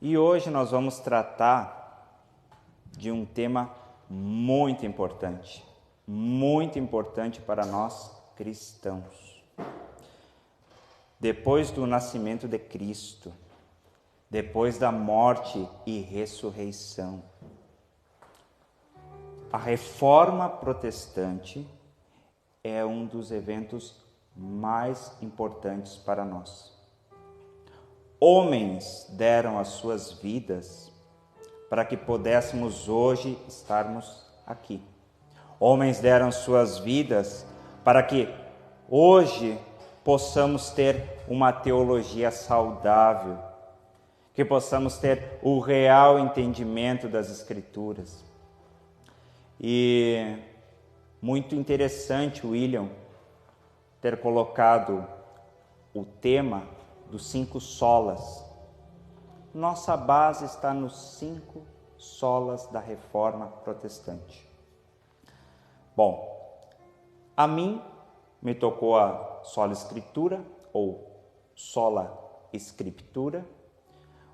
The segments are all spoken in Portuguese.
E hoje nós vamos tratar de um tema muito importante para nós cristãos. Depois do nascimento de Cristo, depois da morte e ressurreição, a Reforma Protestante é um dos eventos mais importantes para nós. Homens deram as suas vidas para que pudéssemos hoje estarmos aqui. Homens deram suas vidas para que hoje possamos ter uma teologia saudável, que possamos ter o real entendimento das Escrituras. E muito interessante, William, ter colocado o tema dos 5 solas. Nossa base está nos 5 solas da Reforma Protestante. Bom, a mim me tocou a sola Escritura, ou sola Scriptura.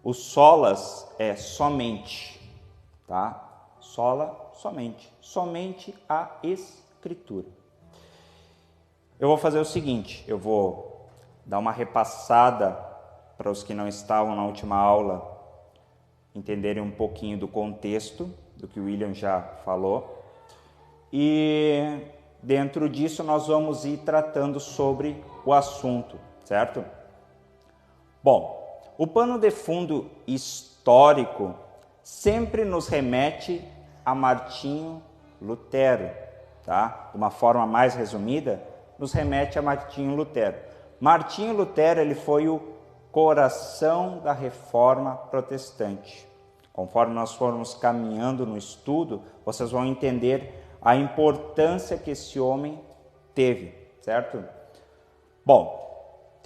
O solas é somente, tá? Sola, somente a Escritura. Eu vou fazer o seguinte, eu vou dar uma repassada para os que não estavam na última aula entenderem um pouquinho do contexto do que o William já falou. E dentro disso nós vamos ir tratando sobre o assunto, certo? Bom, o pano de fundo histórico sempre nos remete a Martinho Lutero, tá? De uma forma mais resumida, nos remete a Martinho Lutero. Martinho Lutero, ele foi o coração da Reforma Protestante. Conforme nós formos caminhando no estudo, vocês vão entender a importância que esse homem teve, certo? Bom,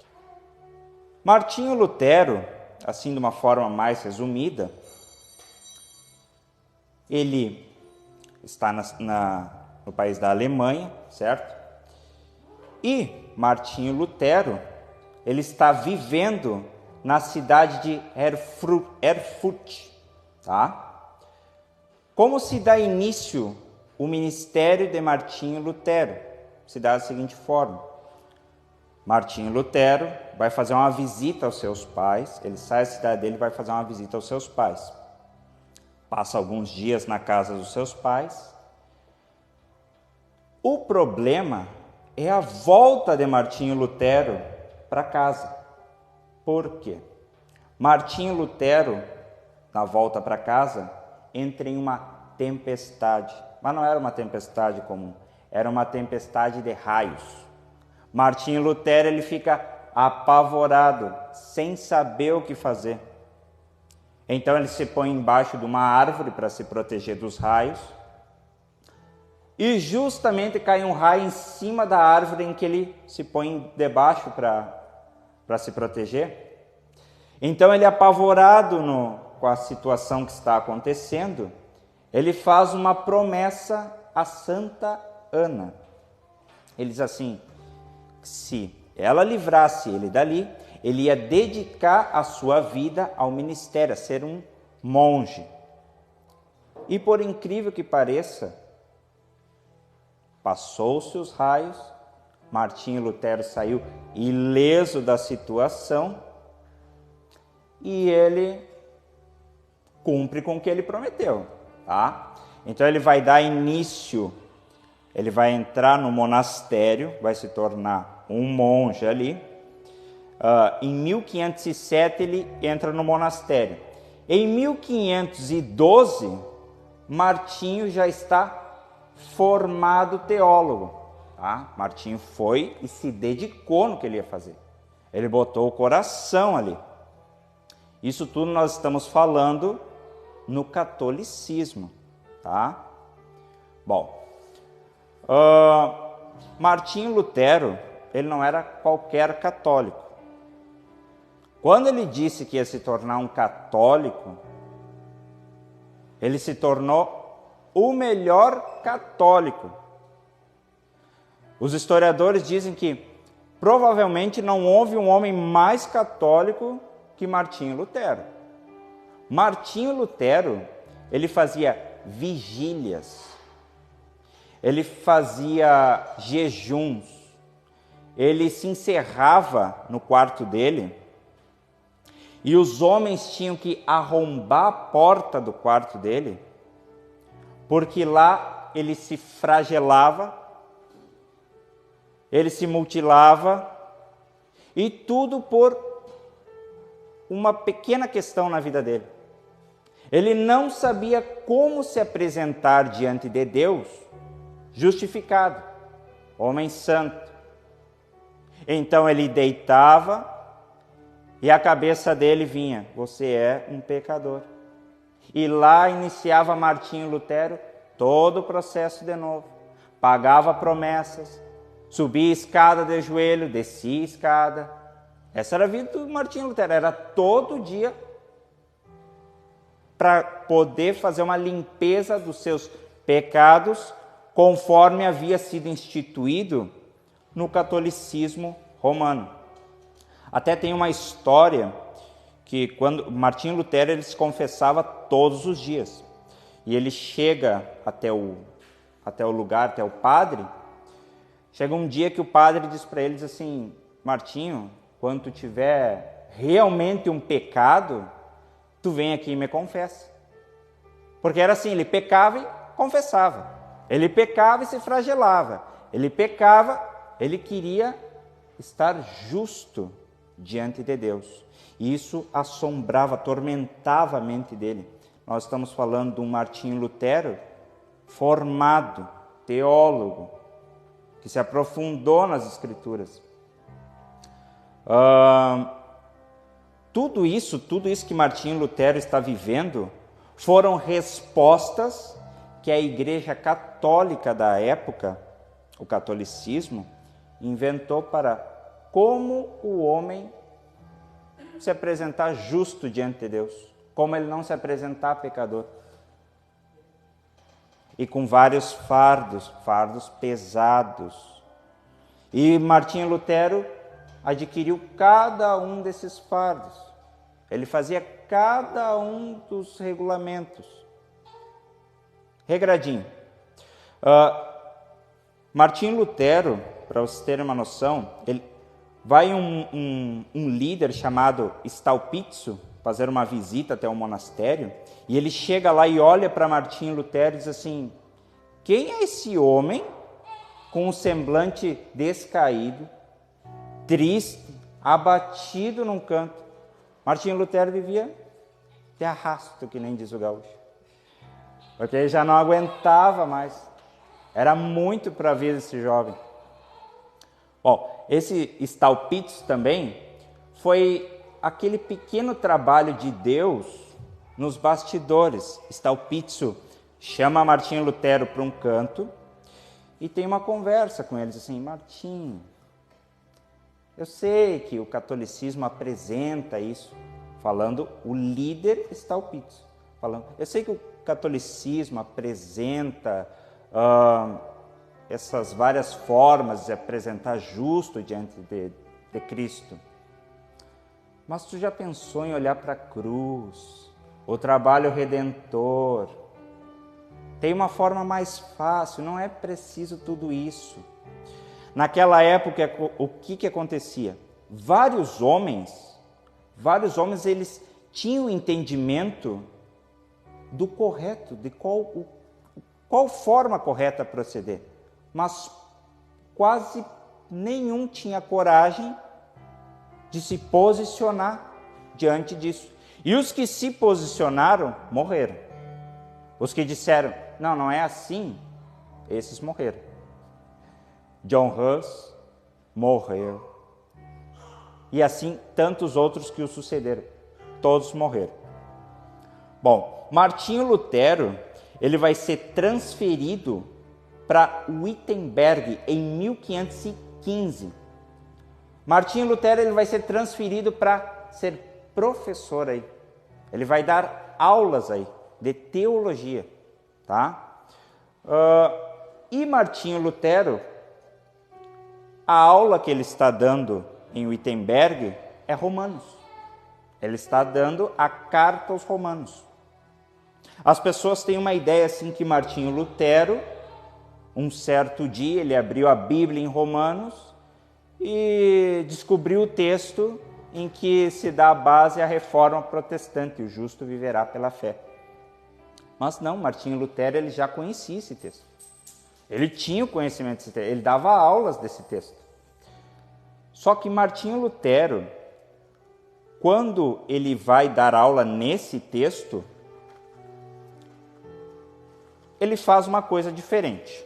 Martinho Lutero, assim de uma forma mais resumida, ele está no país da Alemanha, certo? E Martinho Lutero, ele está vivendo na cidade de Erfurt, tá? Como se dá início o ministério de Martinho Lutero? Se dá da seguinte forma: Martinho Lutero vai fazer uma visita aos seus pais, ele sai da cidade dele e vai fazer uma visita aos seus pais. Passa alguns dias na casa dos seus pais. O problema é a volta de Martinho Lutero para casa. Por quê? Martinho Lutero, na volta para casa, entra em uma tempestade. Mas não era uma tempestade comum, era uma tempestade de raios. Martinho Lutero, ele fica apavorado, sem saber o que fazer. Então ele se põe embaixo de uma árvore para se proteger dos raios. E justamente cai um raio em cima da árvore em que ele se põe debaixo para se proteger. Então ele, apavorado com a situação que está acontecendo, ele faz uma promessa a Santa Ana. Ele diz assim: se ela livrasse ele dali, ele ia dedicar a sua vida ao ministério, a ser um monge. E por incrível que pareça, passou-se os raios, Martinho Lutero saiu ileso da situação e ele cumpre com o que ele prometeu, tá? Então ele vai dar início, ele vai entrar no monastério, vai se tornar um monge ali. Em 1507 ele entra no monastério. Em 1512, Martinho já está formado teólogo. Tá? Martinho foi e se dedicou no que ele ia fazer. Ele botou o coração ali. Isso tudo nós estamos falando no catolicismo. Tá? Bom, Martinho Lutero, ele não era qualquer católico. Quando ele disse que ia se tornar um católico, ele se tornou o melhor católico. Os historiadores dizem que provavelmente não houve um homem mais católico que Martinho Lutero. Martinho Lutero, ele fazia vigílias, ele fazia jejuns, ele se encerrava no quarto dele e os homens tinham que arrombar a porta do quarto dele, porque lá ele se flagelava, ele se mutilava, e tudo por uma pequena questão na vida dele. Ele não sabia como se apresentar diante de Deus justificado, homem santo. Então ele deitava e a cabeça dele vinha: você é um pecador. E lá iniciava Martinho Lutero todo o processo de novo. Pagava promessas, subia escada de joelho, descia escada. Essa era a vida do Martinho Lutero, era todo dia para poder fazer uma limpeza dos seus pecados, conforme havia sido instituído no catolicismo romano. Até tem uma história que quando Martinho Lutero ele se confessava todos os dias, e ele chega até o lugar, até o padre. Chega um dia que o padre diz para ele, diz assim: Martinho, quando tu tiver realmente um pecado, tu vem aqui e me confessa. Porque era assim, ele pecava e confessava. Ele pecava e se flagelava. Ele pecava, ele queria estar justo diante de Deus. E isso assombrava, atormentava a mente dele. Nós estamos falando de um Martinho Lutero formado, teólogo, que se aprofundou nas Escrituras. Tudo isso que Martinho Lutero está vivendo foram respostas que a Igreja Católica da época, o catolicismo, inventou para como o homem se apresentar justo diante de Deus, como ele não se apresentar pecador. E com vários fardos pesados. E Martinho Lutero adquiriu cada um desses fardos. Ele fazia cada um dos regulamentos. Regradinho. Martinho Lutero, para vocês terem uma noção, vai um líder chamado Staupitzo fazer uma visita até o monastério, e ele chega lá e olha para Martinho Lutero e diz assim: quem é esse homem com um semblante descaído, triste, abatido num canto? Martinho Lutero vivia de arrasto, que nem diz o gaúcho, porque ele já não aguentava mais. Era muito para a vida desse jovem. Bom, esse Staupitz também foi aquele pequeno trabalho de Deus nos bastidores. Staupitz chama Martinho Lutero para um canto e tem uma conversa com eles assim: Martinho, eu sei que o catolicismo apresenta isso, falando o líder Staupitz, falando, eu sei que o catolicismo apresenta essas várias formas de apresentar justo diante de Cristo. Mas tu já pensou em olhar para a cruz, o trabalho redentor? Tem uma forma mais fácil, não é preciso tudo isso. Naquela época, o que acontecia? Vários homens, eles tinham entendimento do correto, de qual forma correta proceder, mas quase nenhum tinha coragem de se posicionar diante disso. E os que se posicionaram, morreram. Os que disseram, não é assim, esses morreram. John Hus morreu. E assim, tantos outros que o sucederam. Todos morreram. Bom, Martinho Lutero, ele vai ser transferido para Wittenberg em 1515. Martinho Lutero ele vai ser transferido para ser professor aí. Ele vai dar aulas aí de teologia, tá? E Martinho Lutero, a aula que ele está dando em Wittenberg é Romanos. Ele está dando a carta aos Romanos. As pessoas têm uma ideia assim que Martinho Lutero, um certo dia, ele abriu a Bíblia em Romanos e descobriu o texto em que se dá a base à reforma protestante, o justo viverá pela fé. Mas não, Martinho Lutero ele já conhecia esse texto. Ele tinha o conhecimento desse texto, ele dava aulas desse texto. Só que Martinho Lutero, quando ele vai dar aula nesse texto, ele faz uma coisa diferente.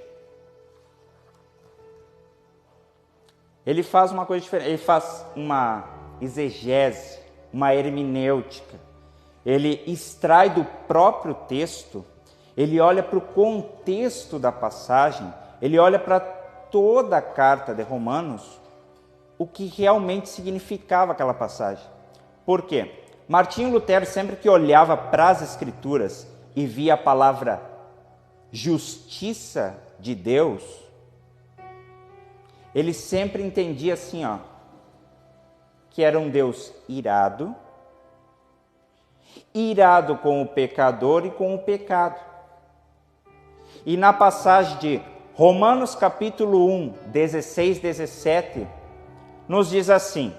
Ele faz uma coisa diferente, ele faz uma exegese, uma hermenêutica. Ele extrai do próprio texto, ele olha para o contexto da passagem, ele olha para toda a carta de Romanos, o que realmente significava aquela passagem. Por quê? Martinho Lutero, sempre que olhava para as Escrituras e via a palavra justiça de Deus, ele sempre entendia assim, que era um Deus irado com o pecador e com o pecado. E na passagem de Romanos capítulo 1, 16, 17, nos diz assim: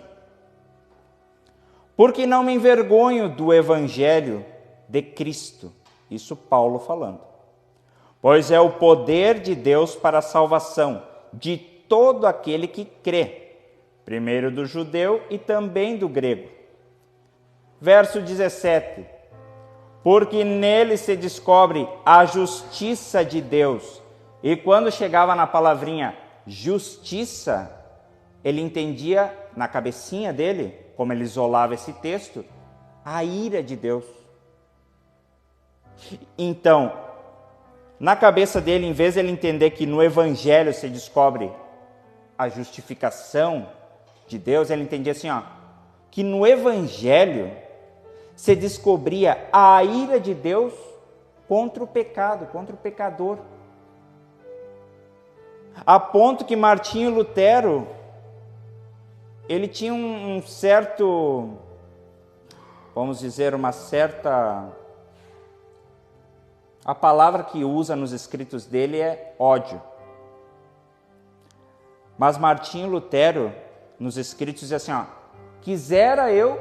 porque não me envergonho do evangelho de Cristo, isso Paulo falando, pois é o poder de Deus para a salvação de todo aquele que crê, primeiro do judeu e também do grego. Verso 17, porque nele se descobre a justiça de Deus. E quando chegava na palavrinha justiça, ele entendia na cabecinha dele, como ele isolava esse texto, a ira de Deus. Então, na cabeça dele, em vez de ele entender que no evangelho se descobre a justificação de Deus, ele entendia assim, que no evangelho se descobria a ira de Deus contra o pecado, contra o pecador. A ponto que Martinho Lutero, ele tinha um certo, vamos dizer, uma certa... A palavra que usa nos escritos dele é ódio. Mas Martinho Lutero, nos escritos, diz assim, quisera eu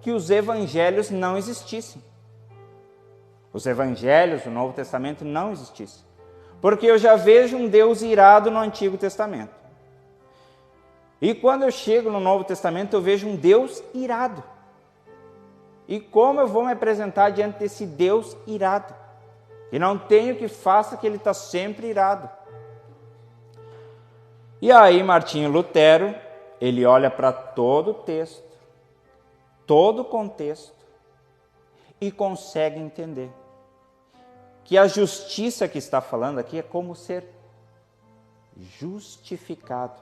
que os evangelhos não existissem. Os evangelhos, o Novo Testamento não existissem. Porque eu já vejo um Deus irado no Antigo Testamento. E quando eu chego no Novo Testamento, eu vejo um Deus irado. E como eu vou me apresentar diante desse Deus irado? E não tenho que faça que ele está sempre irado. E aí Martinho Lutero, ele olha para todo o texto, todo o contexto, e consegue entender que a justiça que está falando aqui é como ser justificado.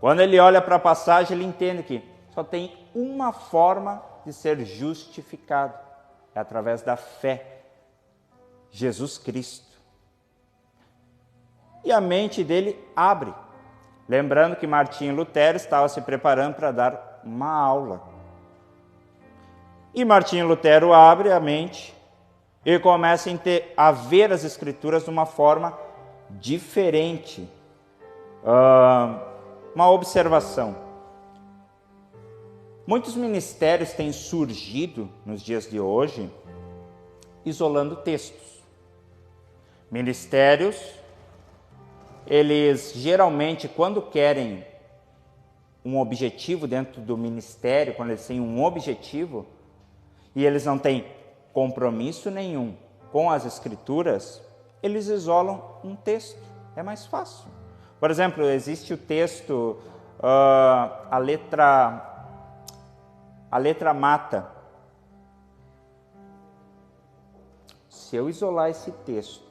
Quando ele olha para a passagem, ele entende que só tem uma forma de ser justificado, é através da fé. Jesus Cristo. E a mente dele abre. Lembrando que Martinho Lutero estava se preparando para dar uma aula. E Martinho Lutero abre a mente e começa a ver as Escrituras de uma forma diferente. Uma observação. Muitos ministérios têm surgido nos dias de hoje isolando textos. Ministérios, eles geralmente, quando querem um objetivo dentro do ministério, quando eles têm um objetivo, e eles não têm compromisso nenhum com as Escrituras, eles isolam um texto, é mais fácil. Por exemplo, existe o texto, a letra mata. Se eu isolar esse texto,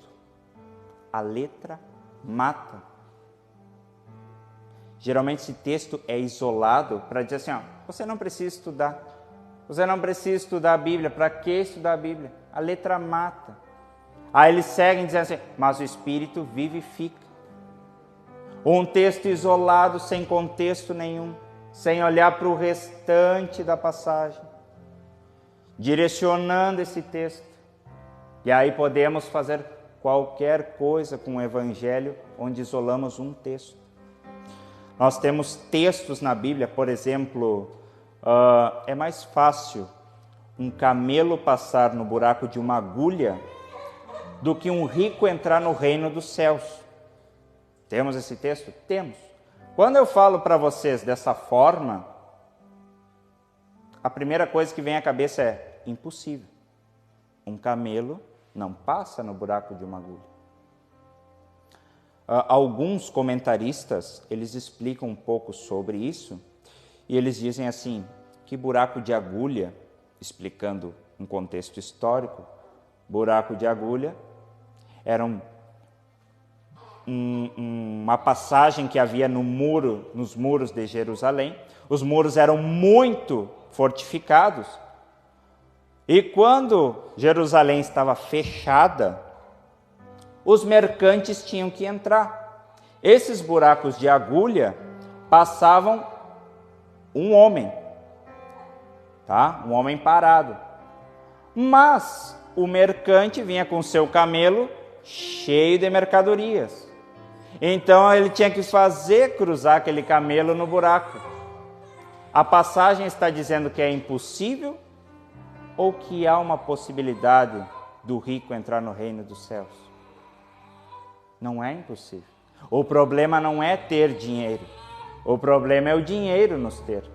a letra mata. Geralmente esse texto é isolado para dizer assim, você não precisa estudar. Você não precisa estudar a Bíblia. Para que estudar a Bíblia? A letra mata. Aí eles seguem dizendo assim, mas o Espírito vivifica. Um texto isolado, sem contexto nenhum, sem olhar para o restante da passagem. direcionando esse texto. E aí podemos fazer qualquer coisa com o Evangelho onde isolamos um texto. Nós temos textos na Bíblia, por exemplo, é mais fácil um camelo passar no buraco de uma agulha do que um rico entrar no reino dos céus. Temos esse texto? Temos. Quando eu falo para vocês dessa forma, a primeira coisa que vem à cabeça é impossível. Um camelo não passa no buraco de uma agulha. Alguns comentaristas, eles explicam um pouco sobre isso, e eles dizem assim, que buraco de agulha, explicando um contexto histórico, buraco de agulha era uma passagem que havia nos muros de Jerusalém. Os muros eram muito fortificados, e quando Jerusalém estava fechada, os mercantes tinham que entrar. Esses buracos de agulha passavam um homem, tá? Um homem parado. Mas o mercante vinha com seu camelo cheio de mercadorias. Então ele tinha que fazer cruzar aquele camelo no buraco. A passagem está dizendo que é impossível ou que há uma possibilidade do rico entrar no reino dos céus? Não é impossível. O problema não é ter dinheiro. O problema é o dinheiro nos ter.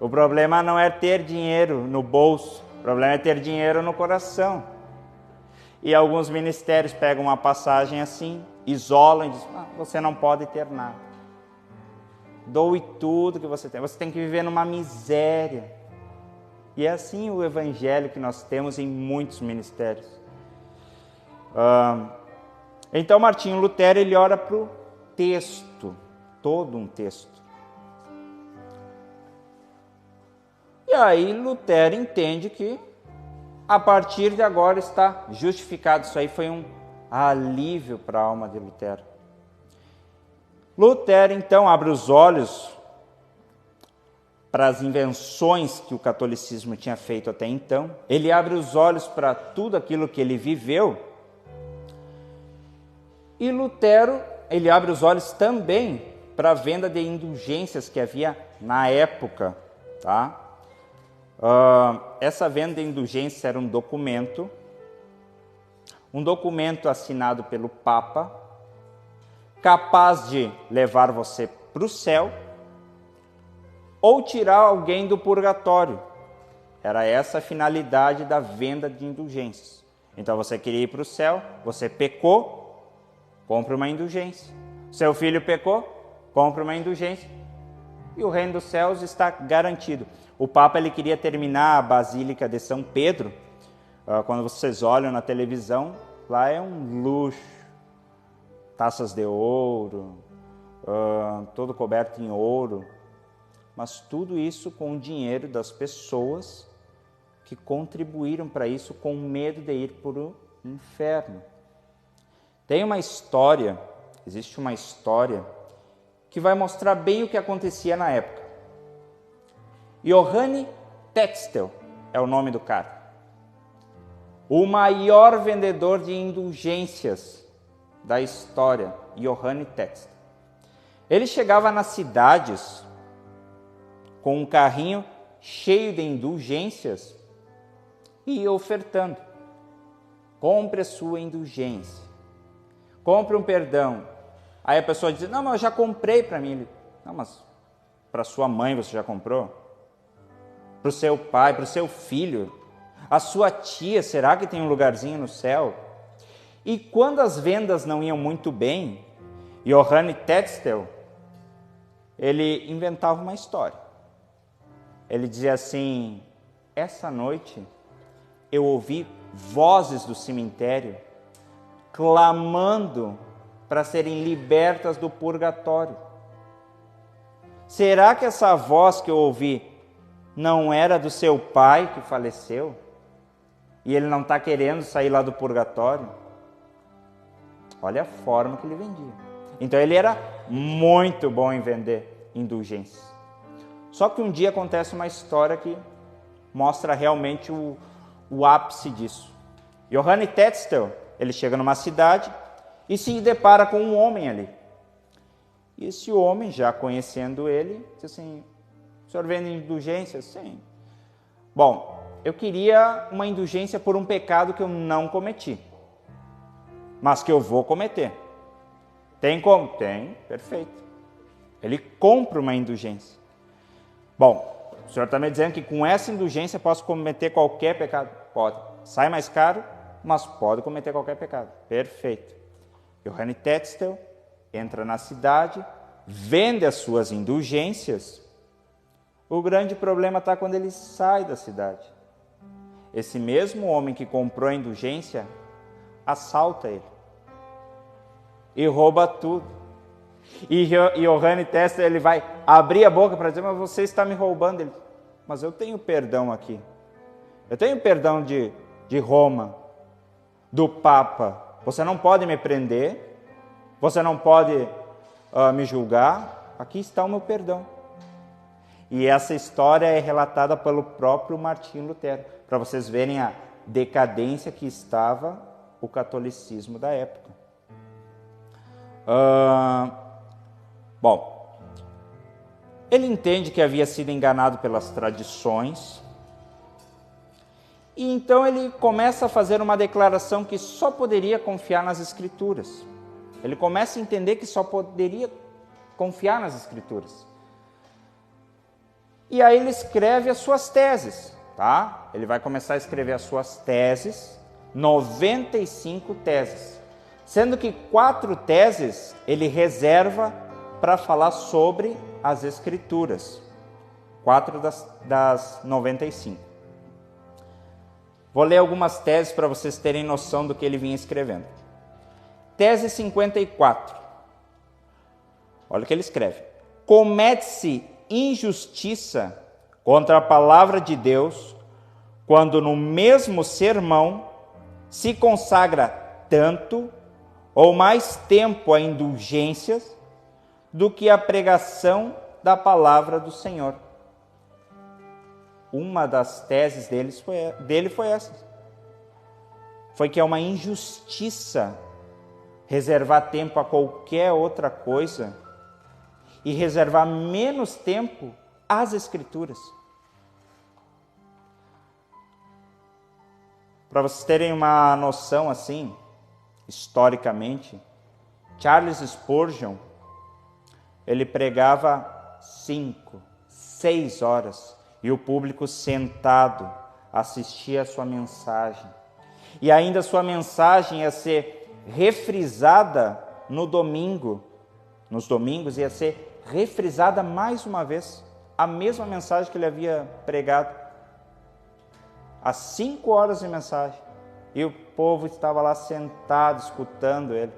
O problema não é ter dinheiro no bolso. O problema é ter dinheiro no coração. E alguns ministérios pegam uma passagem assim, isolam e dizem, você não pode ter nada. Doe tudo que você tem. Você tem que viver numa miséria. E é assim o evangelho que nós temos em muitos ministérios. Então Martinho Lutero, ele olha para o texto, todo um texto. E aí Lutero entende que a partir de agora está justificado. Isso aí foi um alívio para a alma de Lutero. Lutero então abre os olhos para as invenções que o catolicismo tinha feito até então. Ele abre os olhos para tudo aquilo que ele viveu. E Lutero, ele abre os olhos também para a venda de indulgências que havia na época, tá? Essa venda de indulgências era um documento assinado pelo Papa, capaz de levar você para o céu ou tirar alguém do purgatório. Era essa a finalidade da venda de indulgências. Então você queria ir para o céu, você pecou, compre uma indulgência. Seu filho pecou, compre uma indulgência. E o reino dos céus está garantido. O Papa, ele queria terminar a Basílica de São Pedro. Quando vocês olham na televisão, lá é um luxo. Taças de ouro, todo coberto em ouro. Mas tudo isso com o dinheiro das pessoas que contribuíram para isso com medo de ir para o inferno. Tem uma história, existe uma história que vai mostrar bem o que acontecia na época. Johann Tetzel é o nome do cara. O maior vendedor de indulgências da história, Johann Tetzel. Ele chegava nas cidades com um carrinho cheio de indulgências e ia ofertando. Compre a sua indulgência. Compre um perdão. Aí a pessoa diz, não, mas eu já comprei para mim. Não, mas para sua mãe você já comprou? Para o seu pai, para o seu filho? A sua tia, será que tem um lugarzinho no céu? E quando as vendas não iam muito bem, Johann Tetzel, ele inventava uma história. Ele dizia assim, essa noite eu ouvi vozes do cemitério clamando para serem libertas do purgatório. Será que essa voz que eu ouvi não era do seu pai que faleceu? E ele não está querendo sair lá do purgatório? Olha a forma que ele vendia. Então ele era muito bom em vender indulgências. Só que um dia acontece uma história que mostra realmente o ápice disso. Johann Tetzel, ele chega numa cidade e se depara com um homem ali. E esse homem, já conhecendo ele, diz assim: o senhor vende indulgência? Sim. Bom, eu queria uma indulgência por um pecado que eu não cometi, mas que eu vou cometer. Tem como? Tem, perfeito. Ele compra uma indulgência. Bom, o senhor está me dizendo que com essa indulgência eu posso cometer qualquer pecado? Pode. Sai mais caro, mas pode cometer qualquer pecado. Perfeito. Johann Tetzel entra na cidade, vende as suas indulgências. O grande problema está quando ele sai da cidade. Esse mesmo homem que comprou a indulgência assalta ele e rouba tudo. E Johann Tetzel, ele vai abrir a boca para dizer: mas você está me roubando. Ele: mas eu tenho perdão aqui. Eu tenho perdão de Roma, do Papa. Você não pode me prender, você não pode me julgar. Aqui está o meu perdão. E essa história é relatada pelo próprio Martinho Lutero, para vocês verem a decadência que estava o catolicismo da época. Bom, ele entende que havia sido enganado pelas tradições, e então ele começa a fazer uma declaração que só poderia confiar nas Escrituras. Ele começa a entender que só poderia confiar nas Escrituras. E aí ele escreve as suas teses, tá? Ele vai começar a escrever as suas teses, 95 teses, sendo que 4 teses ele reserva para falar sobre as Escrituras, 4 das 95. Vou ler algumas teses para vocês terem noção do que ele vinha escrevendo. Tese 54. Olha o que ele escreve: comete-se injustiça contra a palavra de Deus quando no mesmo sermão se consagra tanto ou mais tempo a indulgências do que a pregação da palavra do Senhor. Uma das teses dele foi essa. Foi que é uma injustiça reservar tempo a qualquer outra coisa e reservar menos tempo às Escrituras. Para vocês terem uma noção assim, historicamente, Charles Spurgeon, ele pregava 5, 6 horas e o público sentado assistia a sua mensagem. E ainda a sua mensagem ia ser refrisada no domingo. Nos domingos ia ser refrisada mais uma vez a mesma mensagem que ele havia pregado. Às 5 horas de mensagem. E o povo estava lá sentado, escutando ele.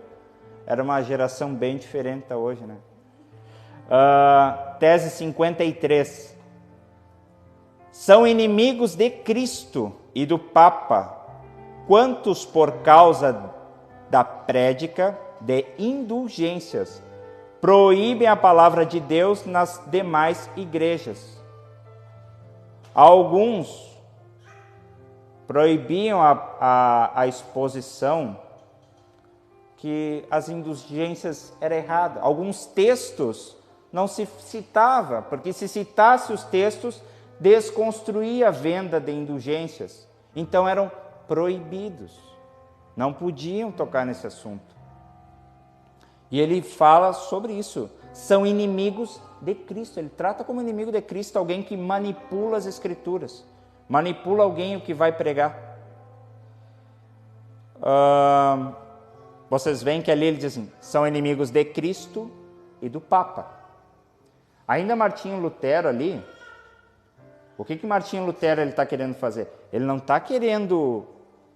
Era uma geração bem diferente da hoje, né? Tese 53. São inimigos de Cristo e do Papa, quantos por causa da prédica de indulgências proíbem a palavra de Deus nas demais igrejas. Alguns proibiam a exposição que as indulgências eram erradas. Alguns textos não se citava, porque se citasse os textos, desconstruía a venda de indulgências. Então eram proibidos. Não podiam tocar nesse assunto. E ele fala sobre isso. São inimigos de Cristo. Ele trata como inimigo de Cristo alguém que manipula as Escrituras. Manipula alguém o que vai pregar. Vocês veem que ali ele diz assim, são inimigos de Cristo e do Papa. Ainda Martinho Lutero ali, o que Martinho Lutero está querendo fazer? Ele não está querendo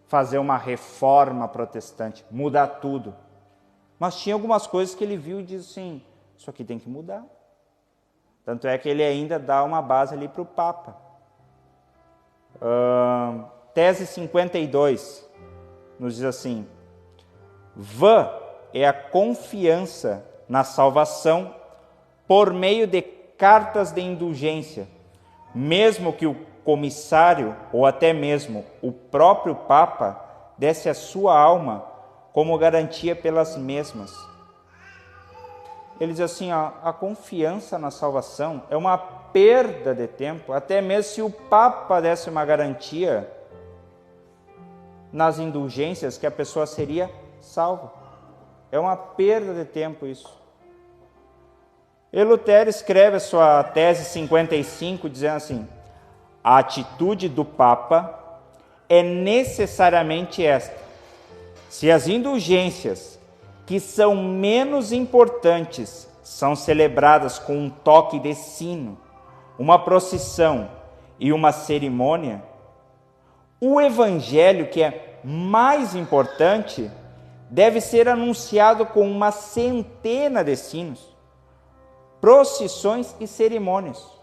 fazer uma reforma protestante, mudar tudo. Mas tinha algumas coisas que ele viu e disse assim, isso aqui tem que mudar. Tanto é que ele ainda dá uma base ali para o Papa. Tese 52 nos diz assim, vã é a confiança na salvação por meio de cartas de indulgência, mesmo que o comissário ou até mesmo o próprio Papa desse a sua alma como garantia pelas mesmas. Ele diz assim, ó, a confiança na salvação é uma perda de tempo, até mesmo se o Papa desse uma garantia nas indulgências que a pessoa seria salva. É uma perda de tempo isso. E Lutero escreve a sua tese 55, dizendo assim, a atitude do Papa é necessariamente esta. Se as indulgências, que são menos importantes, são celebradas com um toque de sino, uma procissão e uma cerimônia, o evangelho, que é mais importante, deve ser anunciado com uma centena de sinos, procissões e cerimônias.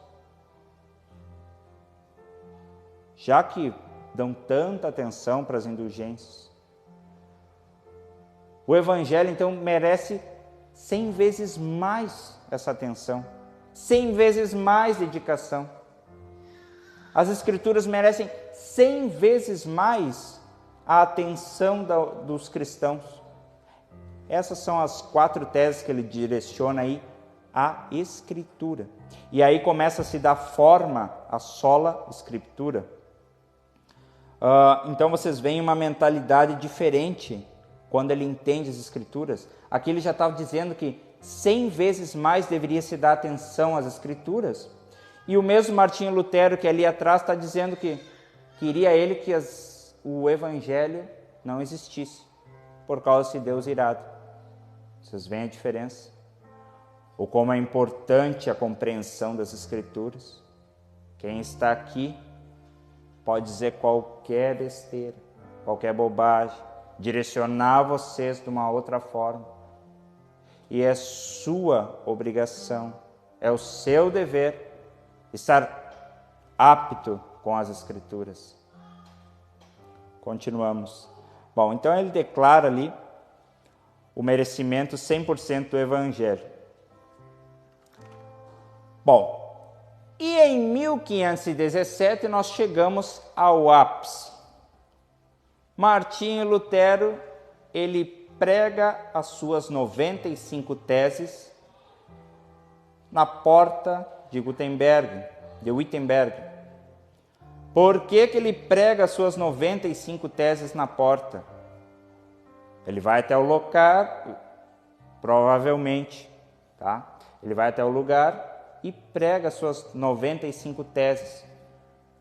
Já que dão tanta atenção para as indulgências, o evangelho então merece 100 vezes mais essa atenção, 100 vezes mais dedicação. As escrituras merecem 100 vezes mais a atenção dos cristãos. Essas são as 4 teses que ele direciona aí à escritura. E aí começa a se dar forma à sola escritura. Então vocês veem uma mentalidade diferente quando ele entende as escrituras. Aqui ele já estava dizendo que 100 vezes mais deveria se dar atenção às escrituras. E o mesmo Martinho Lutero, que ali atrás, está dizendo que queria ele que o evangelho não existisse, por causa de Deus irado. Vocês veem a diferença? Ou como é importante a compreensão das escrituras. Quem está aqui pode dizer qualquer besteira, qualquer bobagem, direcionar vocês de uma outra forma. E é sua obrigação, é o seu dever estar apto com as escrituras. Continuamos. Bom, então ele declara ali o merecimento 100% do evangelho. Bom, e em 1517 nós chegamos ao ápice. Martinho Lutero, ele prega as suas 95 teses na porta de Wittenberg. Por que ele prega as suas 95 teses na porta? Ele vai até o lugar, provavelmente, tá? Ele vai até o lugar e prega as suas 95 teses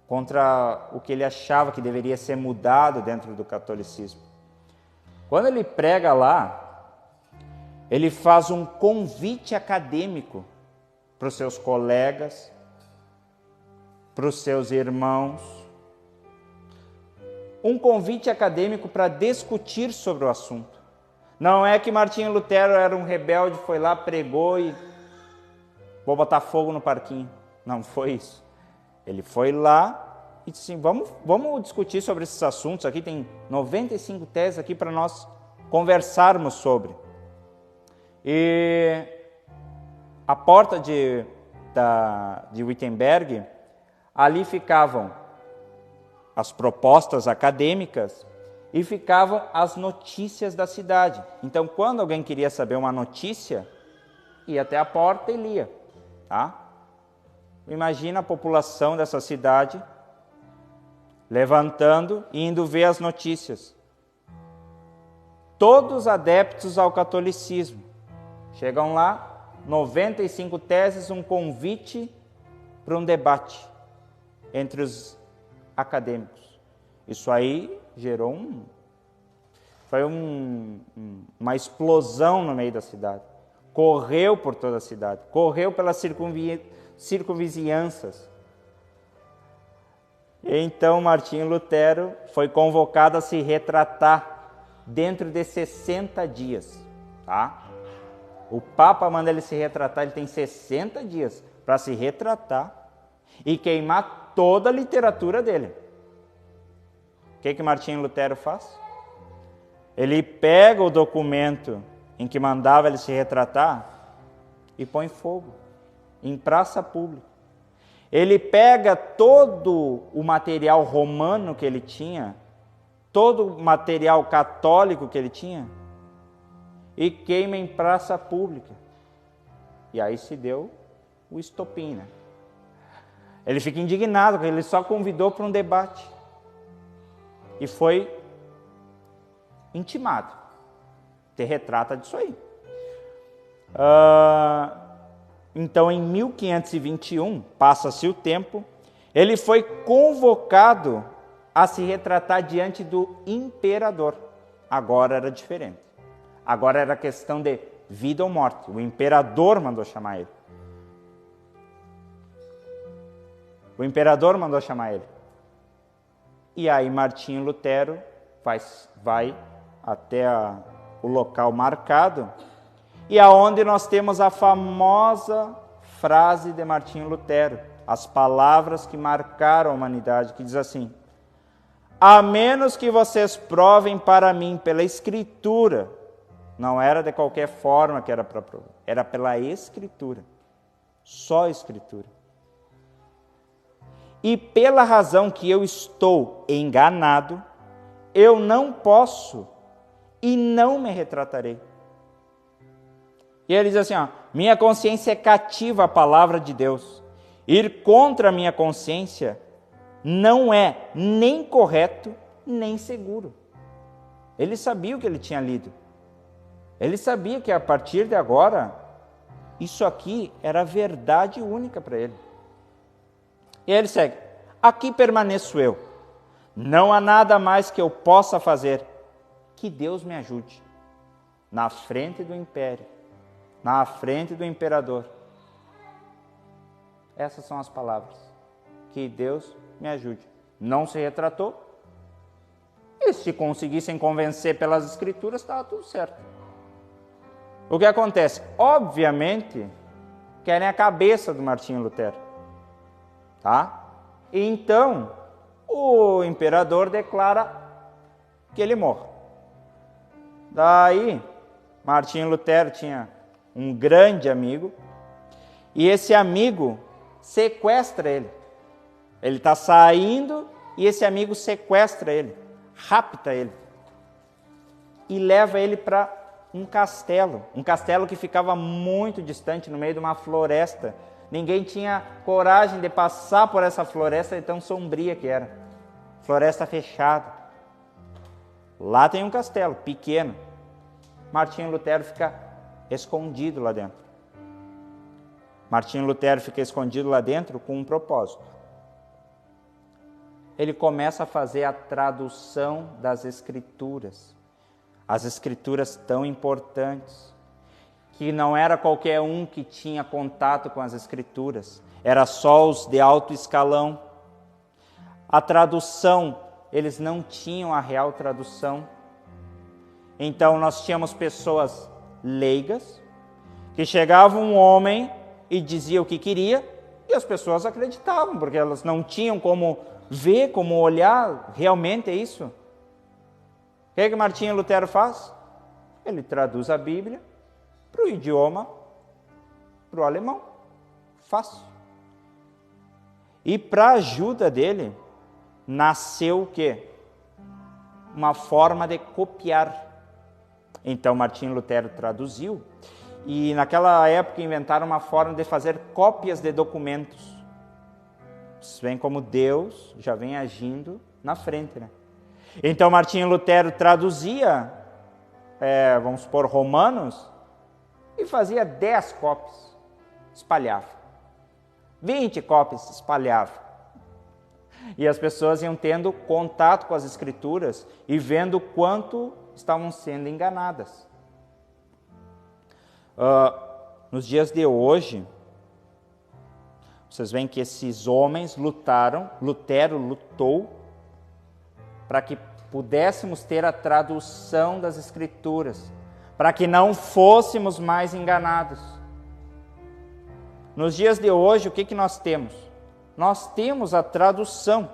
contra o que ele achava que deveria ser mudado dentro do catolicismo. Quando ele prega lá, ele faz um convite acadêmico para os seus colegas, para os seus irmãos, um convite acadêmico para discutir sobre o assunto. Não é que Martinho Lutero era um rebelde, foi lá, pregou e vou botar fogo no parquinho. Não foi isso. Ele foi lá e disse assim, vamos discutir sobre esses assuntos aqui, tem 95 teses aqui para nós conversarmos sobre. E a porta de Wittenberg, ali ficavam as propostas acadêmicas e ficavam as notícias da cidade. Então, quando alguém queria saber uma notícia, ia até a porta e lia. Tá? Imagina a população dessa cidade levantando e indo ver as notícias. Todos adeptos ao catolicismo. Chegam lá, 95 teses, um convite para um debate entre os acadêmicos. Isso aí gerou uma explosão no meio da cidade. Correu por toda a cidade, correu pelas circunvizinhanças. E então Martinho Lutero foi convocado a se retratar dentro de 60 dias. Tá? O Papa manda ele se retratar, ele tem 60 dias para se retratar e queimar toda a literatura dele. O que Martinho Lutero faz? Ele pega o documento em que mandava ele se retratar e põe fogo em praça pública. Ele pega todo o material romano que ele tinha, todo o material católico que ele tinha, e queima em praça pública. E aí se deu o estopim, né? Ele fica indignado, porque ele só convidou para um debate. E foi intimado. Te retrata disso aí. Então, em 1521, passa-se o tempo, ele foi convocado a se retratar diante do imperador. Agora era diferente. Agora era questão de vida ou morte. O imperador mandou chamar ele. O imperador mandou chamar ele. E aí Martinho Lutero vai até o local marcado, e aonde nós temos a famosa frase de Martinho Lutero, as palavras que marcaram a humanidade, que diz assim: a menos que vocês provem para mim pela Escritura, não era de qualquer forma que era para provar, era pela Escritura, só Escritura. E pela razão que eu estou enganado, eu não posso e não me retratarei. E ele diz assim, minha consciência é cativa à palavra de Deus. Ir contra a minha consciência não é nem correto, nem seguro. Ele sabia o que ele tinha lido. Ele sabia que a partir de agora, isso aqui era verdade única para ele. E ele segue, aqui permaneço eu. Não há nada mais que eu possa fazer. Que Deus me ajude. Na frente do império, na frente do imperador. Essas são as palavras. Que Deus me ajude. Não se retratou. E se conseguissem convencer pelas escrituras, estava tudo certo. O que acontece? Obviamente, querem a cabeça do Martinho Lutero. Tá? E então, o imperador declara que ele morre. Daí, Martinho Lutero tinha um grande amigo, e esse amigo sequestra ele. Ele está saindo e esse amigo sequestra ele, rapta ele, e leva ele para um castelo que ficava muito distante, no meio de uma floresta. Ninguém tinha coragem de passar por essa floresta de tão sombria que era. Floresta fechada. Lá tem um castelo pequeno. Martinho Lutero fica escondido lá dentro. Martinho Lutero fica escondido lá dentro com um propósito. Ele começa a fazer a tradução das Escrituras. As Escrituras tão importantes, que não era qualquer um que tinha contato com as Escrituras, era só os de alto escalão. A tradução, eles não tinham a real tradução. Então nós tínhamos pessoas leigas, que chegava um homem e dizia o que queria, e as pessoas acreditavam, porque elas não tinham como ver, como olhar, realmente é isso. O que Martinho Lutero faz? Ele traduz a Bíblia para o idioma, para o alemão. Fácil. E para a ajuda dele, nasceu o quê? Uma forma de copiar. Então Martinho Lutero traduziu, e naquela época inventaram uma forma de fazer cópias de documentos. Vocês veem como Deus já vem agindo na frente, né? Então Martinho Lutero traduzia, vamos supor, Romanos, e fazia 10 cópias, espalhava. 20 cópias, espalhava. E as pessoas iam tendo contato com as Escrituras e vendo quanto estavam sendo enganadas. Nos dias de hoje, vocês veem que esses homens lutaram, Lutero lutou, para que pudéssemos ter a tradução das Escrituras, para que não fôssemos mais enganados. Nos dias de hoje, o que nós temos? Nós temos a tradução,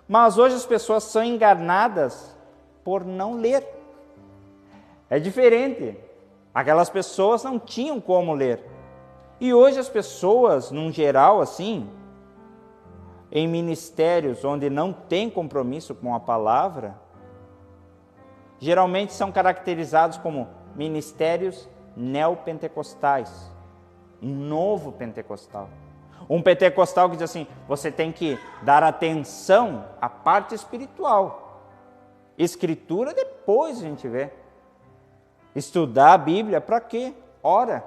mas hoje as pessoas são enganadas por não ler. É diferente. Aquelas pessoas não tinham como ler. E hoje as pessoas, num geral assim, em ministérios onde não tem compromisso com a palavra, geralmente são caracterizados como ministérios neopentecostais, um novo pentecostal. Um pentecostal que diz assim, você tem que dar atenção à parte espiritual. Escritura depois a gente vê. Estudar a Bíblia para quê? Ora,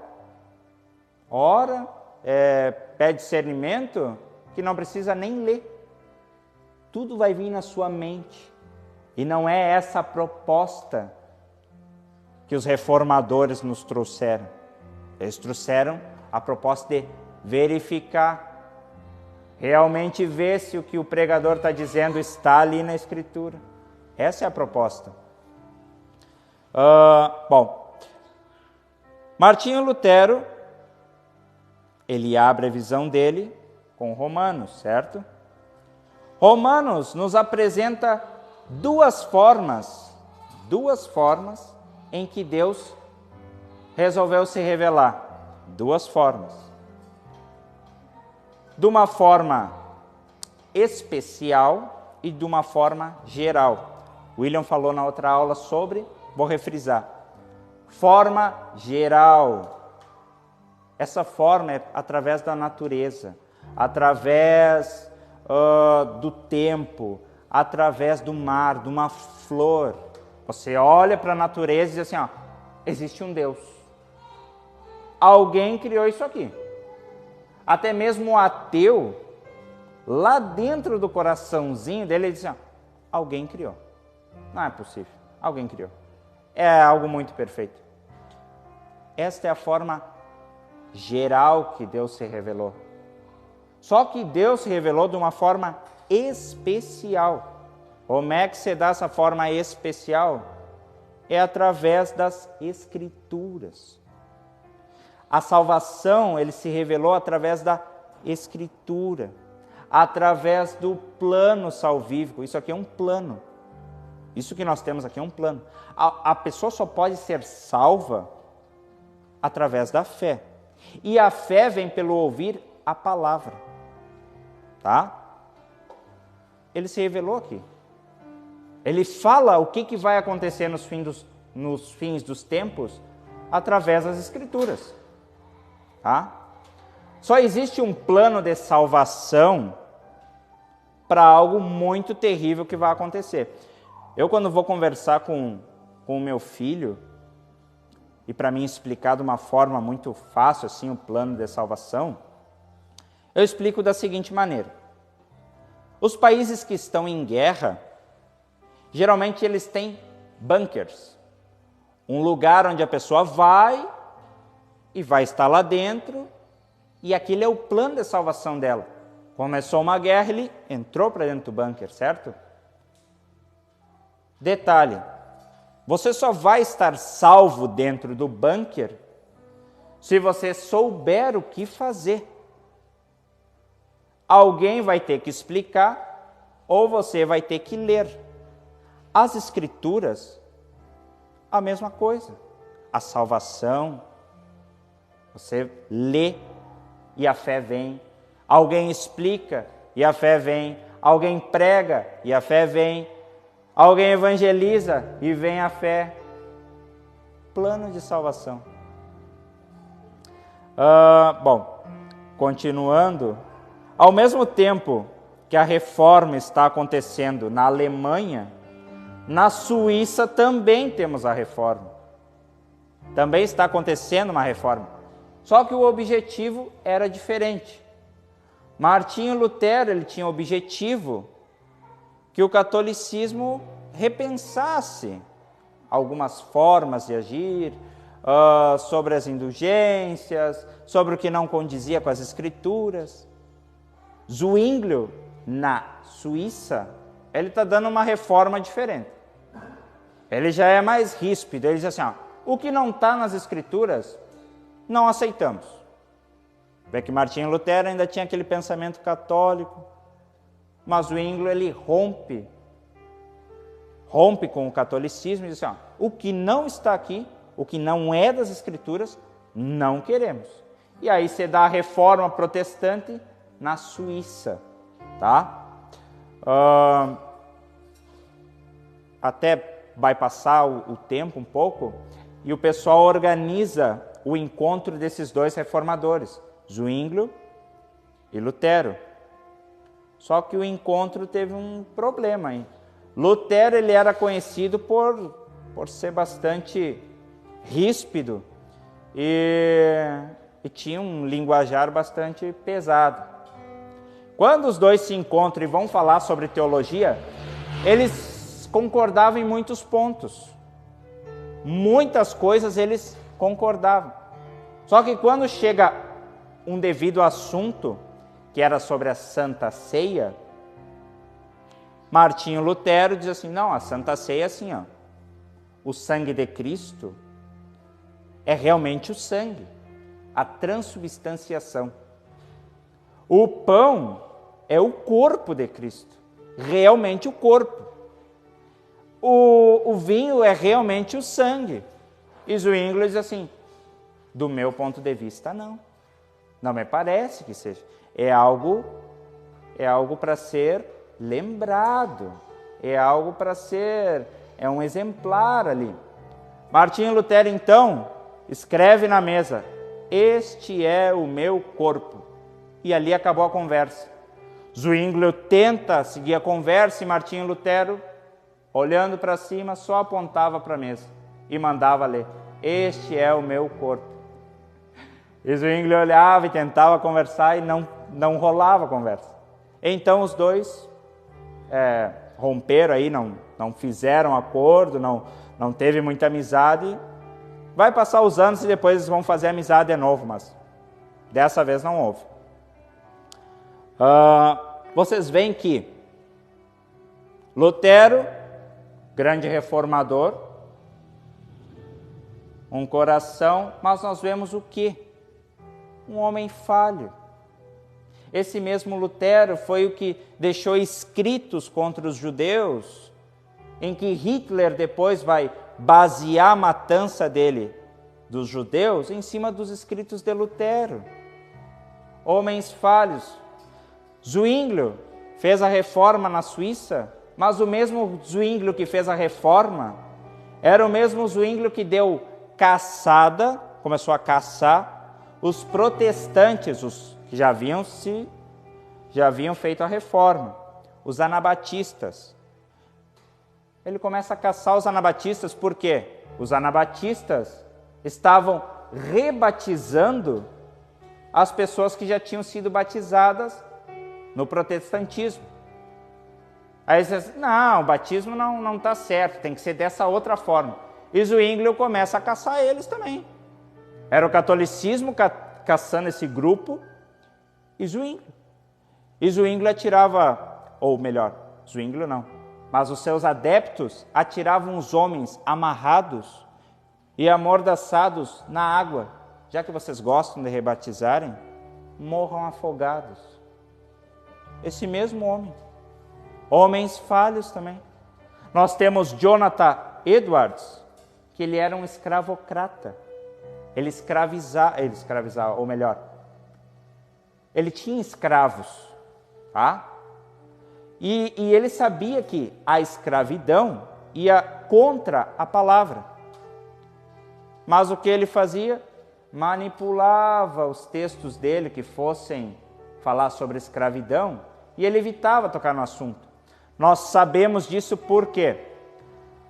pede discernimento que não precisa nem ler. Tudo vai vir na sua mente. E não é essa a proposta que os reformadores nos trouxeram. Eles trouxeram a proposta de verificar, realmente ver se o que o pregador está dizendo está ali na Escritura. Essa é a proposta. Martinho Lutero, ele abre a visão dele com Romanos, certo? Romanos nos apresenta duas formas em que Deus resolveu se revelar. Duas formas. De uma forma especial e de uma forma geral. William falou na outra aula sobre, vou refrisar, forma geral. Essa forma é através da natureza, através do tempo, através do mar, de uma flor. Você olha para a natureza e diz assim, existe um Deus. Alguém criou isso aqui. Até mesmo o ateu, lá dentro do coraçãozinho dele, ele diz assim, alguém criou. Não é possível, alguém criou. É algo muito perfeito. Esta é a forma geral que Deus se revelou. Só que Deus se revelou de uma forma especial. Como é que se dá essa forma especial? É através das Escrituras. A salvação, ele se revelou através da Escritura, através do plano salvífico. Isso aqui é um plano. Isso que nós temos aqui é um plano. A pessoa só pode ser salva através da fé. E a fé vem pelo ouvir a palavra. Tá? Ele se revelou aqui. Ele fala o que vai acontecer nos fins dos tempos através das Escrituras. Tá? Só existe um plano de salvação para algo muito terrível que vai acontecer. Eu, quando vou conversar com o meu filho, e para mim explicar de uma forma muito fácil assim, o plano de salvação, eu explico da seguinte maneira. Os países que estão em guerra, geralmente eles têm bunkers. Um lugar onde a pessoa vai e vai estar lá dentro, e aquele é o plano de salvação dela. Começou uma guerra, ele entrou para dentro do bunker, certo? Detalhe, você só vai estar salvo dentro do bunker se você souber o que fazer. Alguém vai ter que explicar ou você vai ter que ler. As Escrituras, a mesma coisa. A salvação, você lê e a fé vem. Alguém explica e a fé vem. Alguém prega e a fé vem. Alguém evangeliza e vem a fé. Plano de salvação. Continuando. Ao mesmo tempo que a reforma está acontecendo na Alemanha, na Suíça também temos a reforma. Também está acontecendo uma reforma. Só que o objetivo era diferente. Martinho Lutero, ele tinha o objetivo que o catolicismo repensasse algumas formas de agir, sobre as indulgências, sobre o que não condizia com as Escrituras. Zwinglio, na Suíça, ele está dando uma reforma diferente. Ele já é mais ríspido, ele diz assim, o que não está nas Escrituras, não aceitamos. Vê que Martinho Lutero ainda tinha aquele pensamento católico, mas o Zwinglio, ele rompe com o catolicismo e diz assim, o que não está aqui, o que não é das Escrituras, não queremos. e aí se dá a reforma protestante na Suíça, tá? Até vai passar o tempo um pouco, e o pessoal organiza o encontro desses dois reformadores, Zwinglio e Lutero. Só que o encontro teve um problema aí. Lutero, ele era conhecido por ser bastante ríspido e tinha um linguajar bastante pesado. Quando os dois se encontram e vão falar sobre teologia, eles concordavam em muitos pontos. Muitas coisas eles concordavam. Só que quando chega um devido assunto, que era sobre a Santa Ceia, Martinho Lutero diz assim, não, a Santa Ceia é assim, ó, o sangue de Cristo é realmente o sangue, a transubstanciação. O pão é o corpo de Cristo, realmente o corpo. O vinho é realmente o sangue. E Zwinglio diz assim, do meu ponto de vista, não. Não me parece que seja. É algo para ser lembrado. É algo para ser, é um exemplar ali. Martinho Lutero, então, escreve na mesa, este é o meu corpo. E ali acabou a conversa. Zwinglio tenta seguir a conversa e Martinho Lutero, olhando para cima, só apontava para a mesa e mandava ler, este é o meu corpo. E Zwinglio olhava e tentava conversar e não rolava a conversa. Então os dois romperam aí, não fizeram acordo, não teve muita amizade. Vai passar os anos e depois eles vão fazer amizade de novo, mas dessa vez não houve. Vocês veem que Lutero, grande reformador, um coração, mas nós vemos o quê? Um homem falho. Esse mesmo Lutero foi o que deixou escritos contra os judeus, em que Hitler depois vai basear a matança dele, dos judeus, em cima dos escritos de Lutero. Homens falhos. Zwinglio fez a reforma na Suíça, mas o mesmo Zwinglio que fez a reforma era o mesmo Zwinglio que deu caçada, começou a caçar os protestantes, os que já haviam feito a reforma, os anabatistas. Ele começa a caçar os anabatistas porque os anabatistas estavam rebatizando as pessoas que já tinham sido batizadas no protestantismo. Aí ele diz, não, o batismo não está certo, tem que ser dessa outra forma. E Zwinglio começa a caçar eles também. Era o catolicismo caçando esse grupo e Zwinglio atirava, ou melhor, Zwinglio não, mas os seus adeptos atiravam os homens amarrados e amordaçados na água. Já que vocês gostam de rebatizarem, morram afogados. Esse mesmo homem. Homens falhos também. Nós temos Jonathan Edwards, que ele era um escravocrata. Ele escravizava, ou melhor, ele tinha escravos, tá? E ele sabia que a escravidão ia contra a palavra. Mas o que ele fazia? Manipulava os textos dele que fossem falar sobre escravidão e ele evitava tocar no assunto. Nós sabemos disso porque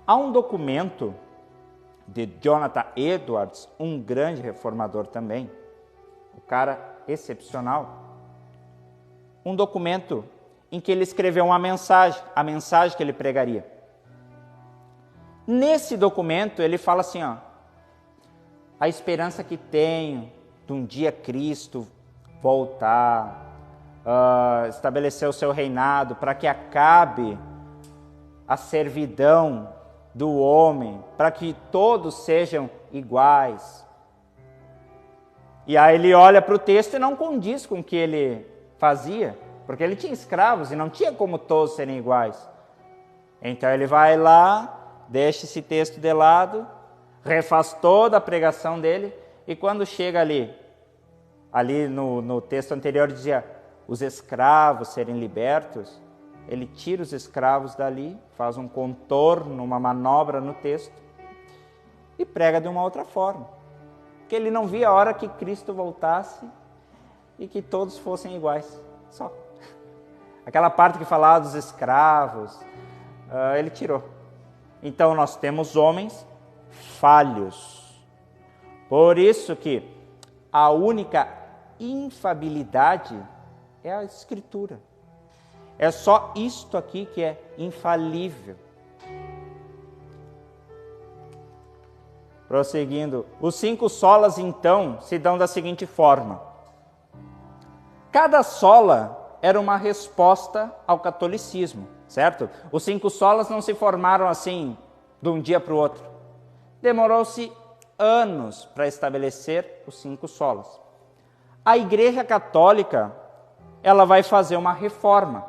há um documento de Jonathan Edwards, um grande reformador também, um cara excepcional, um documento em que ele escreveu uma mensagem, a mensagem que ele pregaria. Nesse documento ele fala assim, ó, a esperança que tenho de um dia Cristo voltar, estabelecer o seu reinado, para que acabe a servidão do homem, para que todos sejam iguais. E aí ele olha para o texto e não condiz com o que ele fazia, porque ele tinha escravos e não tinha como todos serem iguais. Então ele vai lá, deixa esse texto de lado, refaz toda a pregação dele, e quando chega ali ali no texto anterior dizia os escravos serem libertos, ele tira os escravos dali, faz um contorno, uma manobra no texto e prega de uma outra forma. Porque ele não via a hora que Cristo voltasse e que todos fossem iguais, só. Aquela parte que falava dos escravos, ele tirou. Então nós temos homens falhos. Por isso que a única infalibilidade é a Escritura. É só isto aqui que é infalível. Prosseguindo, os 5 solas então se dão da seguinte forma. Cada sola era uma resposta ao catolicismo, certo? Os 5 solas não se formaram assim de um dia para o outro. Demorou-se anos para estabelecer os 5 solas. A Igreja Católica, ela vai fazer uma reforma,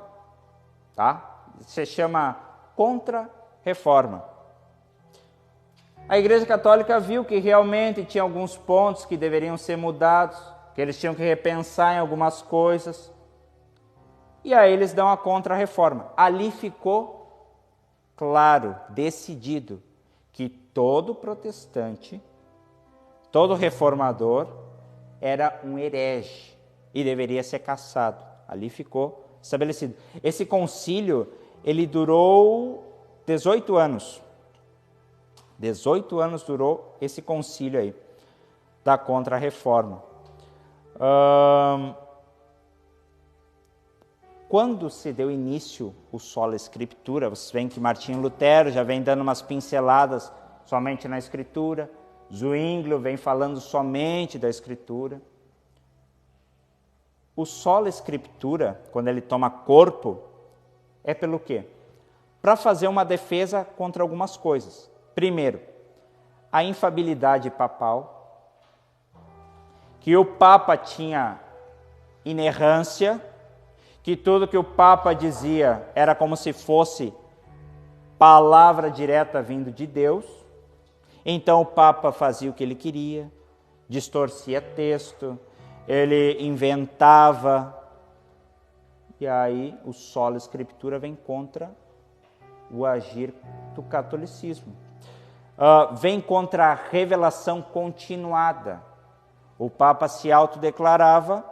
tá? Se chama contra-reforma. A Igreja Católica viu que realmente tinha alguns pontos que deveriam ser mudados, que eles tinham que repensar em algumas coisas. E aí eles dão a contra-reforma. Ali ficou claro, decidido, que todo protestante, todo reformador era um herege e deveria ser caçado. Ali ficou estabelecido. Esse concílio, ele durou 18 anos. 18 anos durou esse concílio aí, da Contra-Reforma. Quando se deu início o Sola Escritura, vocês veem que Martinho Lutero já vem dando umas pinceladas somente na Escritura, Zwinglio vem falando somente da Escritura. O Sola Escritura, quando ele toma corpo, é pelo quê? Para fazer uma defesa contra algumas coisas. Primeiro, a infalibilidade papal, que o Papa tinha inerrância, que tudo que o Papa dizia era como se fosse palavra direta vindo de Deus. Então o Papa fazia o que ele queria, distorcia texto, ele inventava, e aí o Sola Escritura vem contra o agir do catolicismo. Vem contra a revelação continuada. O Papa se autodeclarava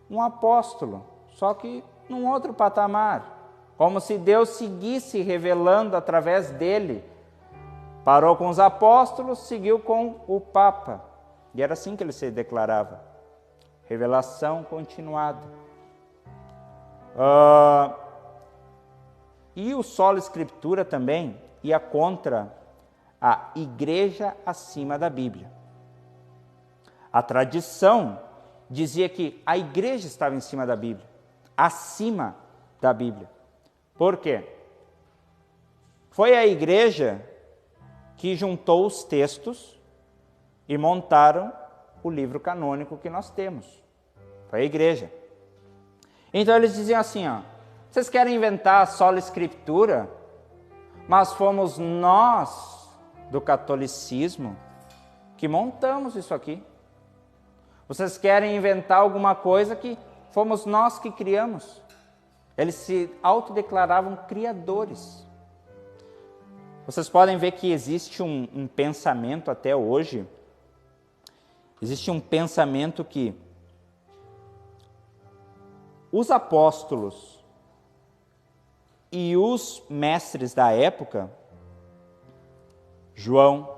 um apóstolo, só que num outro patamar, como se Deus seguisse revelando através dele. Parou com os apóstolos, seguiu com o Papa, e era assim que ele se declarava, revelação continuada. E o Sola Escritura também ia contra a igreja acima da Bíblia. A tradição dizia que a igreja estava em cima da Bíblia, acima da Bíblia. Por quê? Foi a igreja que juntou os textos e montaram o livro canônico que nós temos. Foi a igreja. Então eles diziam assim, vocês querem inventar a Sola Escritura, mas fomos nós do catolicismo que montamos isso aqui. Vocês querem inventar alguma coisa que fomos nós que criamos. Eles se autodeclaravam criadores. Vocês podem ver que existe um pensamento até hoje, existe um pensamento que os apóstolos e os mestres da época, João,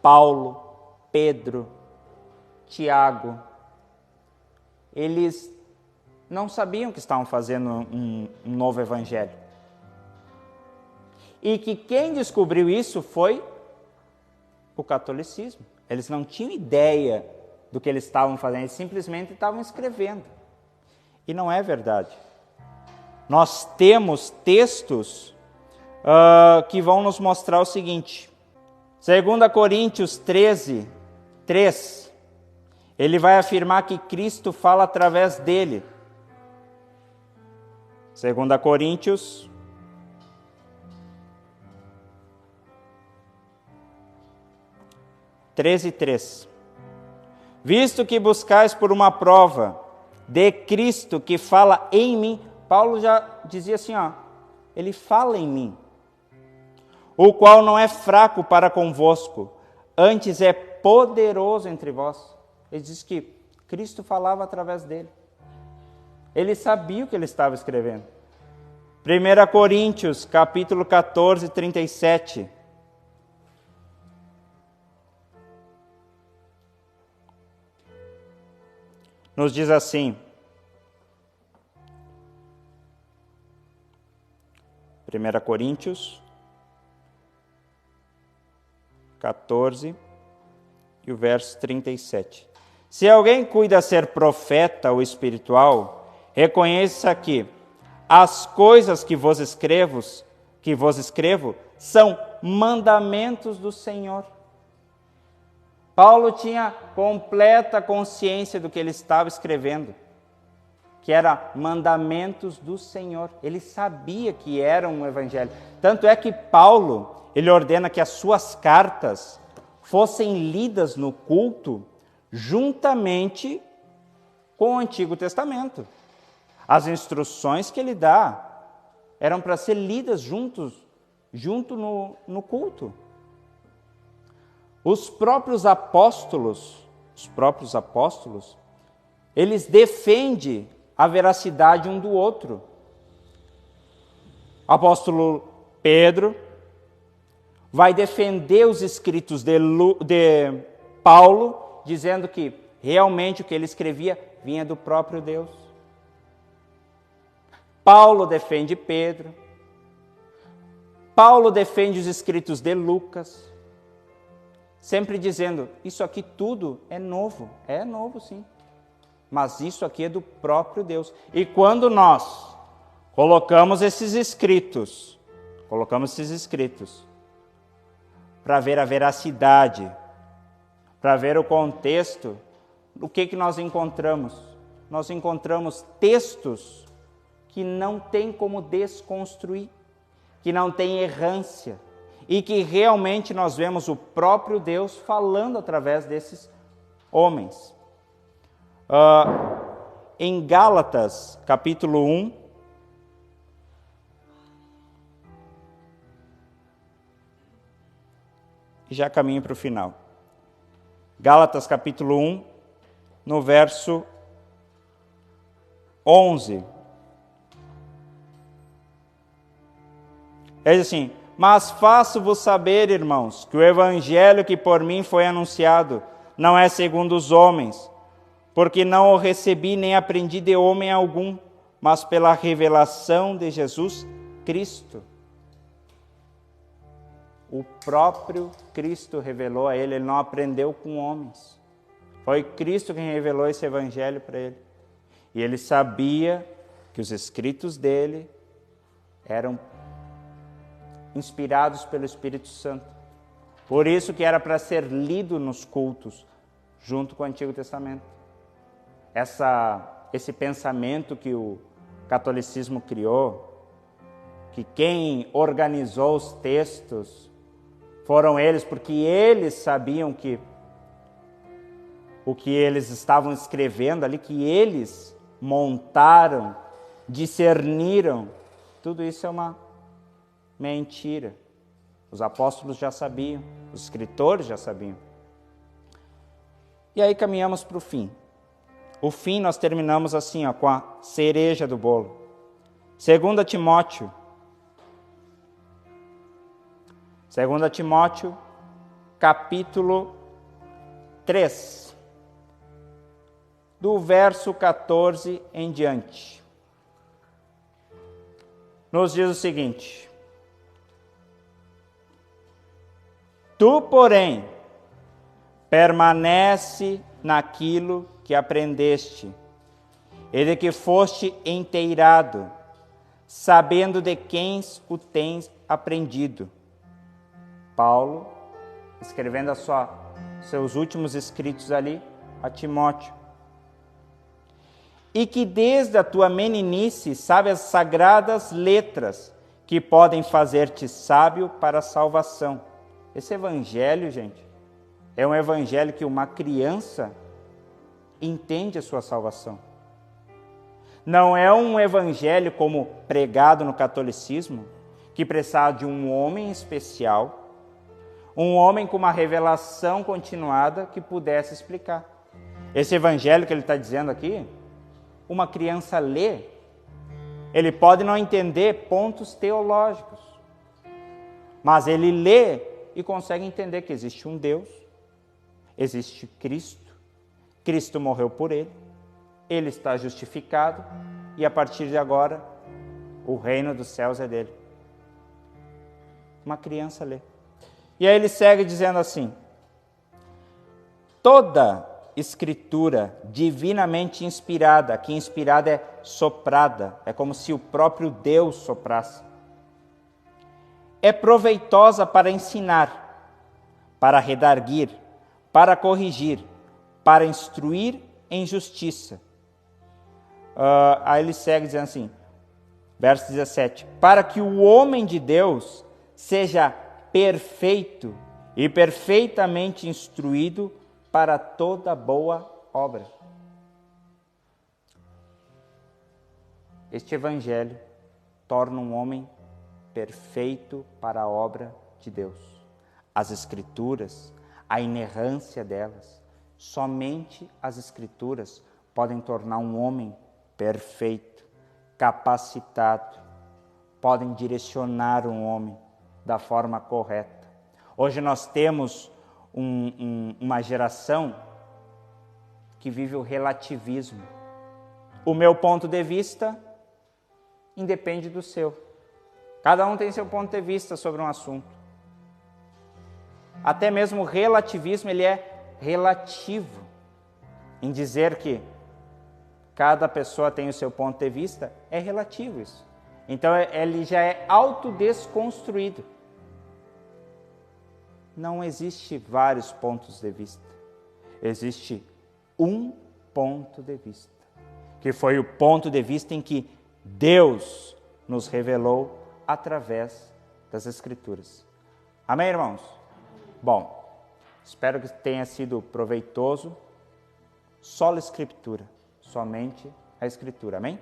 Paulo, Pedro, Tiago, eles não sabiam que estavam fazendo um novo evangelho. E que quem descobriu isso foi o catolicismo. Eles não tinham ideia do que eles estavam fazendo, eles simplesmente estavam escrevendo. E não é verdade. Nós temos textos que vão nos mostrar o seguinte. 2 Coríntios 13, 3, ele vai afirmar que Cristo fala através dele. 2 Coríntios 13, 3. Visto que buscais por uma prova de Cristo que fala em mim, Paulo já dizia assim, ele fala em mim, o qual não é fraco para convosco, antes é poderoso entre vós. Ele diz que Cristo falava através dele. Ele sabia o que ele estava escrevendo. 1 Coríntios, capítulo 14, 37. Nos diz assim, 1 Coríntios 14 e o verso 37. Se alguém cuida ser profeta ou espiritual, reconheça que as coisas que vos escrevo são mandamentos do Senhor. Paulo tinha completa consciência do que ele estava escrevendo, que era mandamentos do Senhor. Ele sabia que era um evangelho. Tanto é que Paulo, ele ordena que as suas cartas fossem lidas no culto juntamente com o Antigo Testamento. As instruções que ele dá eram para ser lidas junto no culto. Os próprios apóstolos, eles defendem a veracidade um do outro. O apóstolo Pedro vai defender os escritos de Paulo, dizendo que realmente o que ele escrevia vinha do próprio Deus. Paulo defende Pedro. Paulo defende os escritos de Lucas, sempre dizendo, isso aqui tudo é novo. É novo, sim. Mas isso aqui é do próprio Deus. E quando nós colocamos esses escritos para ver a veracidade, para ver o contexto, o que nós encontramos? Nós encontramos textos que não tem como desconstruir, que não tem errância, e que realmente nós vemos o próprio Deus falando através desses homens. Em Gálatas, capítulo 1, já caminho para o final. Gálatas, capítulo 1, no verso 11. Ele diz assim, mas faço-vos saber, irmãos, que o evangelho que por mim foi anunciado não é segundo os homens, porque não o recebi nem aprendi de homem algum, mas pela revelação de Jesus Cristo. O próprio Cristo revelou a ele não aprendeu com homens. Foi Cristo quem revelou esse evangelho para ele. E ele sabia que os escritos dele eram inspirados pelo Espírito Santo. Por isso que era para ser lido nos cultos, junto com o Antigo Testamento. Esse pensamento que o catolicismo criou, que quem organizou os textos foram eles, porque eles sabiam que o que eles estavam escrevendo ali, que eles montaram, discerniram, tudo isso é uma mentira. Os apóstolos já sabiam, os escritores já sabiam. E aí caminhamos para o fim. O fim nós terminamos assim, com a cereja do bolo. 2 Timóteo. 2 Timóteo, capítulo 3, do verso 14 em diante. Nos diz o seguinte: Tu, porém, permanece naquilo que aprendeste, e de que foste inteirado, sabendo de quem o tens aprendido. Paulo, escrevendo seus últimos escritos ali a Timóteo. E que desde a tua meninice sabe as sagradas letras que podem fazer-te sábio para a salvação. Esse evangelho, gente, é um evangelho que uma criança entende a sua salvação. Não é um evangelho como pregado no catolicismo, que precisava de um homem especial, um homem com uma revelação continuada que pudesse explicar. Esse evangelho que ele está dizendo aqui, uma criança lê, ele pode não entender pontos teológicos, mas ele lê e consegue entender que existe um Deus, existe Cristo, Cristo morreu por ele está justificado e a partir de agora o reino dos céus é dele. Uma criança lê. E aí ele segue dizendo assim: toda escritura divinamente inspirada, aqui inspirada é soprada, é como se o próprio Deus soprasse, é proveitosa para ensinar, para redarguir, para corrigir, para instruir em justiça. Aí ele segue dizendo assim, verso 17, para que o homem de Deus seja perfeito e perfeitamente instruído para toda boa obra. Este evangelho torna um homem perfeito para a obra de Deus. As Escrituras, a inerrância delas, somente as Escrituras podem tornar um homem perfeito, capacitado, podem direcionar um homem da forma correta. Hoje nós temos uma geração que vive o relativismo. O meu ponto de vista independe do seu. Cada um tem seu ponto de vista sobre um assunto. Até mesmo o relativismo, ele é relativo em dizer que cada pessoa tem o seu ponto de vista, é relativo isso. Então ele já é autodesconstruído. Não existe vários pontos de vista. Existe um ponto de vista, que foi o ponto de vista em que Deus nos revelou através das Escrituras. Amém, irmãos? Bom, espero que tenha sido proveitoso. Sola Escritura, somente a Escritura. Amém?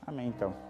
Amém, então.